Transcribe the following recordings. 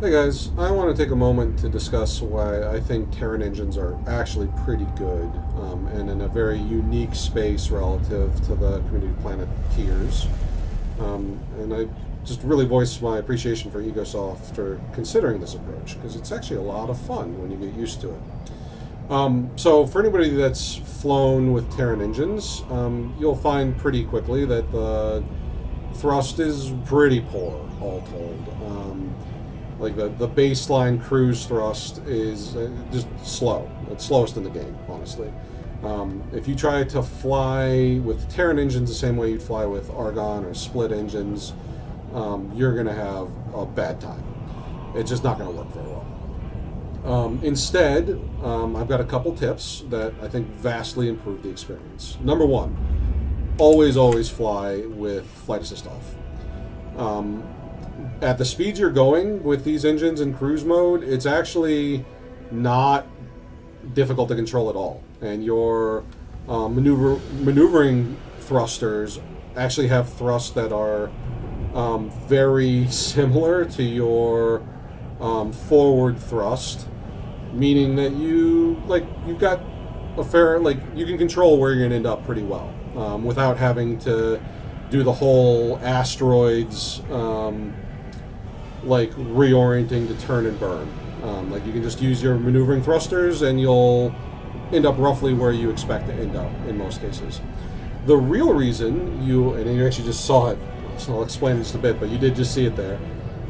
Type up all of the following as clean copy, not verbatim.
Hey guys, I want to take a moment to discuss why I think Terran engines are actually pretty good, and in a very unique space relative to the Community Planet tiers. And I just really voice my appreciation for EgoSoft for considering this approach, because it's actually a lot of fun when you get used to it. So for anybody that's flown with Terran engines, you'll find pretty quickly that the thrust is pretty poor, all told. Like the baseline cruise thrust is just slow. It's slowest in the game, honestly. If you try to fly with Terran engines the same way you'd fly with Argon or split engines, you're going to have a bad time. It's just not going to work very well. Instead, I've got a couple tips that I think vastly improve the experience. Number one, always fly with flight assist off. At the speeds you're going with these engines in cruise mode, it's actually not difficult to control at all. And your maneuvering thrusters actually have thrusts that are very similar to your forward thrust, meaning that you've got a fair, you can control where you're going to end up pretty well without having to do the whole asteroids reorienting to turn and burn. You can just use your maneuvering thrusters and you'll end up roughly where you expect to end up in most cases. The real reason and you actually just saw it, so I'll explain this a bit, but you did just see it there.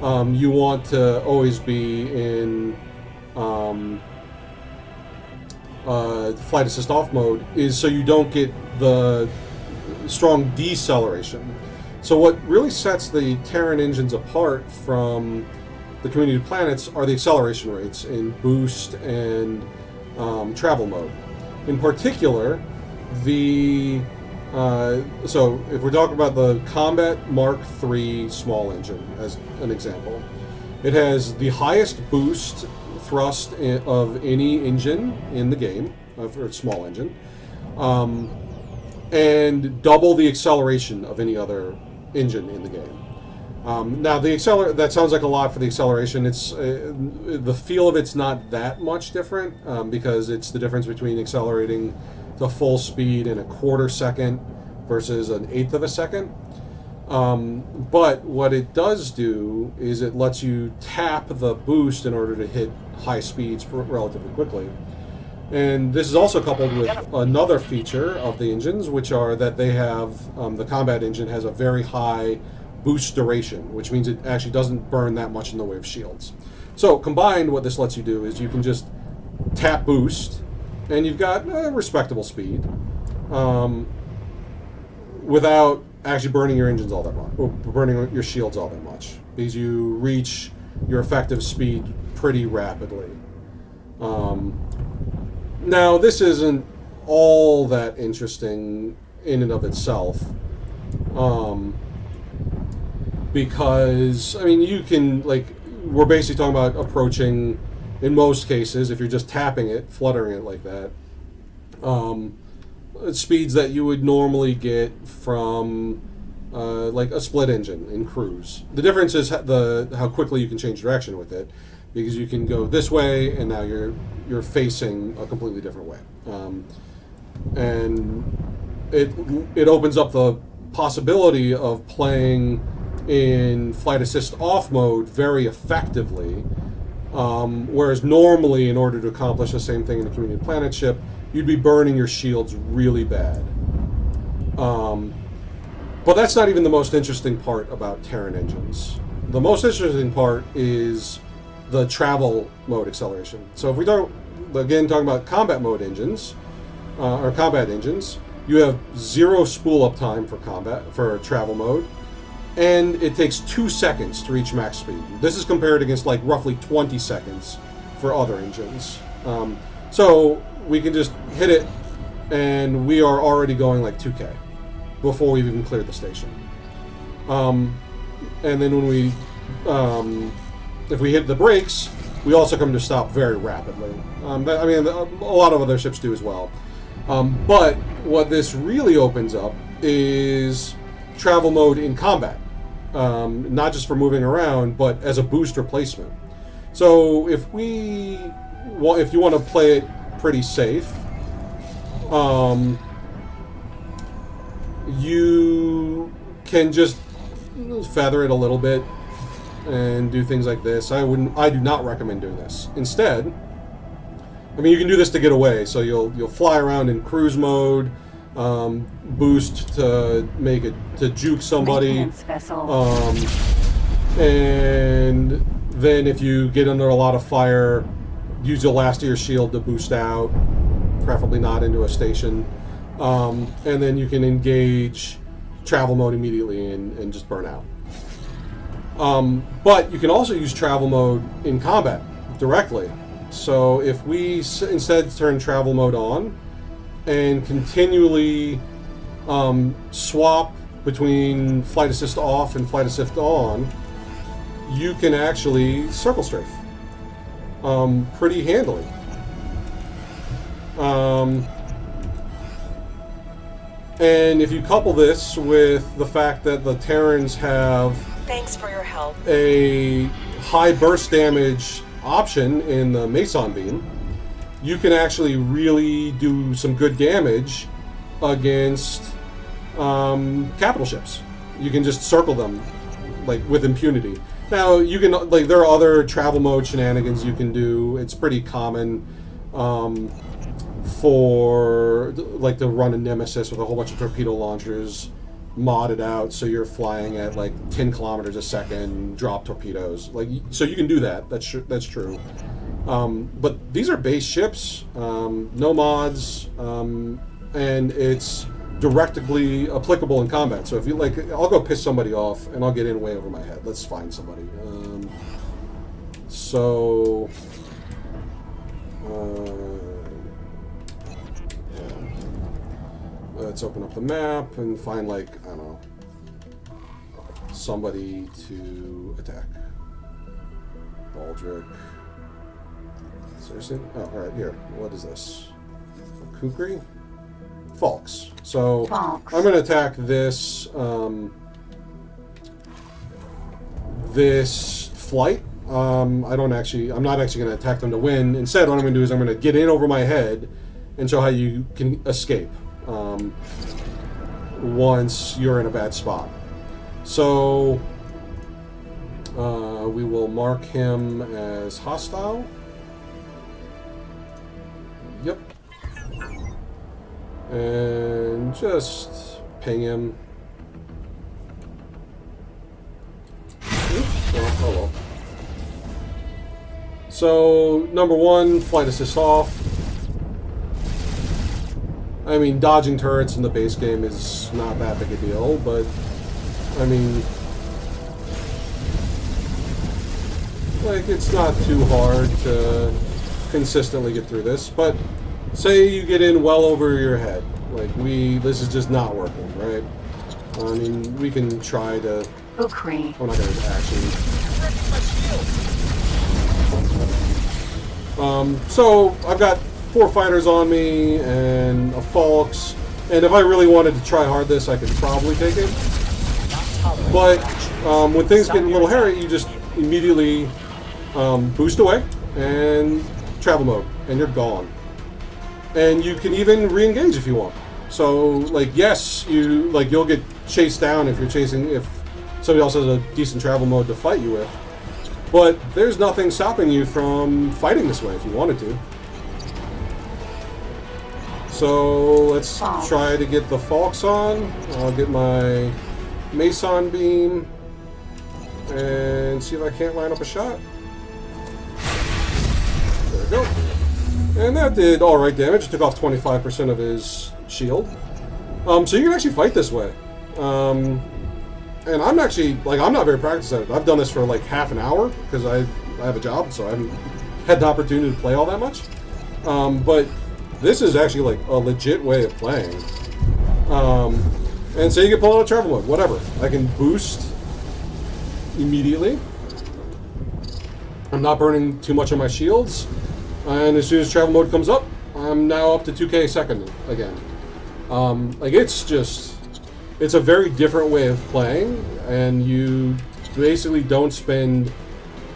You want to always be in flight assist off mode is so you don't get the strong deceleration. So what really sets the Terran engines apart from the Community Planets are the acceleration rates in boost and travel mode. In particular, so if we're talking about the Combat Mark III small engine as an example, it has the highest boost thrust of any engine in the game, for its small engine, and double the acceleration of any other engine in the game. Now that sounds like a lot for the acceleration. It's the feel of it's not that much different because it's the difference between accelerating to full speed in a quarter second versus an eighth of a second. But what it does do is it lets you tap the boost in order to hit high speeds relatively quickly. And this is also coupled with another feature of the engines, which are that they have, the combat engine has a very high boost duration, which means it actually doesn't burn that much in the way of shields. So combined, what this lets you do is you can just tap boost, and you've got a respectable speed, without actually burning your engines all that much, or burning your shields all that much, because you reach your effective speed pretty rapidly. Now, this isn't all that interesting in and of itself, because, you can, we're basically talking about approaching, in most cases, if you're just tapping it, fluttering it like that, speeds that you would normally get from, a split engine in cruise. The difference is how quickly you can change direction with it, because you can go this way, and now you're facing a completely different way, and it opens up the possibility of playing in flight assist off mode very effectively, whereas normally, in order to accomplish the same thing in a Community Planet ship, you'd be burning your shields really bad. But that's not even the most interesting part about Terran engines. The most interesting part is the travel mode acceleration. So if we talking about combat mode engines, or combat engines, you have 0 spool up time for travel mode, and it takes 2 seconds to reach max speed. This is compared against roughly 20 seconds for other engines. So we can just hit it, and we are already going 2K before we've even cleared the station. And then when we if we hit the brakes, we also come to a stop very rapidly. A lot of other ships do as well. But what this really opens up is travel mode in combat. Not just for moving around, but as a boost replacement. So if if you want to play it pretty safe, you can just feather it a little bit and do things like this. I do not recommend doing this. Instead, I mean, you can do this to get away. So you'll fly around in cruise mode, boost to juke somebody, and then if you get under a lot of fire, use the last of your shield to boost out, preferably not into a station, and then you can engage travel mode immediately and just burn out. But you can also use travel mode in combat directly. So if we instead turn travel mode on and continually swap between flight assist off and flight assist on, you can actually circle strafe pretty handily. And if you couple this with the fact that the Terrans have thanks for your help, a high burst damage option in the Meson beam, you can actually really do some good damage against capital ships. You can just circle them like with impunity. Now you can there are other travel mode shenanigans you can do. It's pretty common for to run a Nemesis with a whole bunch of torpedo launchers modded out, so you're flying at 10 kilometers a second, drop torpedoes. So you can do that. That's true. But these are base ships, no mods, and it's directly applicable in combat. So if you I'll go piss somebody off and I'll get in way over my head. Let's find somebody. Let's open up the map and find I don't know, somebody to attack. Baldric. Seriously? Oh, all right. Here. What is this? A kukri? Falks. So Falks. I'm going to attack this this flight. I'm not actually going to attack them to win. Instead, what I'm going to do is I'm going to get in over my head and show how you can escape once you're in a bad spot. So we will mark him as hostile. Yep. And just ping him. Oops. Oh well. So, number one, flight assist off. I mean, dodging turrets in the base game is not that big a deal, but, I mean, it's not too hard to consistently get through this, but say you get in well over your head. This is just not working, right? I mean, we can try to... Ukri. I'm not going to actually... So, I've got 4 fighters on me and a Falks, and if I really wanted to try hard this, I could probably take it. But when things get a little hairy, you just immediately boost away and travel mode, and you're gone. And you can even re-engage if you want. So, yes, you'll get chased down if somebody else has a decent travel mode to fight you with. But there's nothing stopping you from fighting this way if you wanted to. So let's try to get the Falks on. I'll get my Meson beam and see if I can't line up a shot. There we go. And that did alright damage. It took off 25% of his shield. So you can actually fight this way. And I'm actually, I'm not very practiced at it. I've done this for half an hour because I have a job, so I haven't had the opportunity to play all that much. But this is actually a legit way of playing. And so you can pull out a travel mode, whatever. I can boost immediately. I'm not burning too much of my shields. And as soon as travel mode comes up, I'm now up to 2k a second again. It's a very different way of playing, and you basically don't spend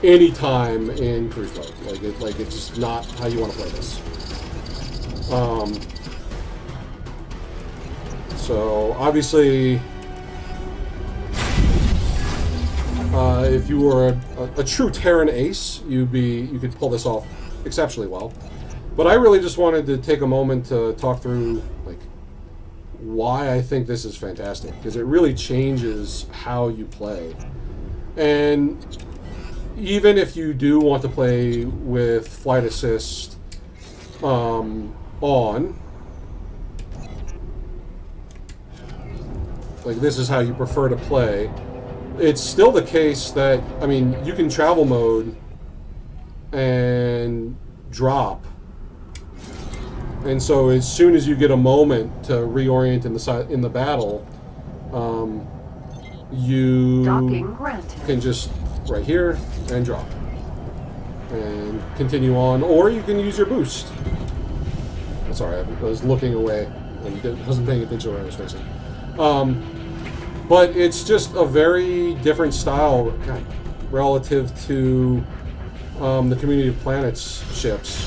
any time in cruise mode. Like it's just not how you want to play this. So obviously, if you were a true Terran ace, you could pull this off exceptionally well. But I really just wanted to take a moment to talk through like why I think this is fantastic, because it really changes how you play. And even if you do want to play with flight assist on, like this is how you prefer to play, it's still the case that, I mean, you can travel mode and drop. And so as soon as you get a moment to reorient in the battle, you can just right here and drop and continue on, or you can use your boost. Sorry, I was looking away and wasn't paying attention where I was facing. But it's just a very different style relative to the Community of Planets ships.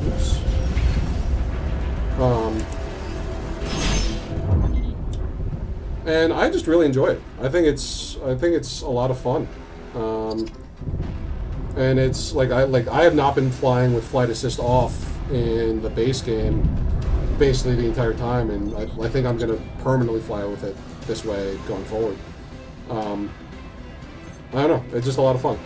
Oops. And I just really enjoy it. I think it's a lot of fun. And it's like I have not been flying with flight assist off in the base game basically the entire time, and I think I'm going to permanently fly with it this way going forward. I don't know. It's just a lot of fun.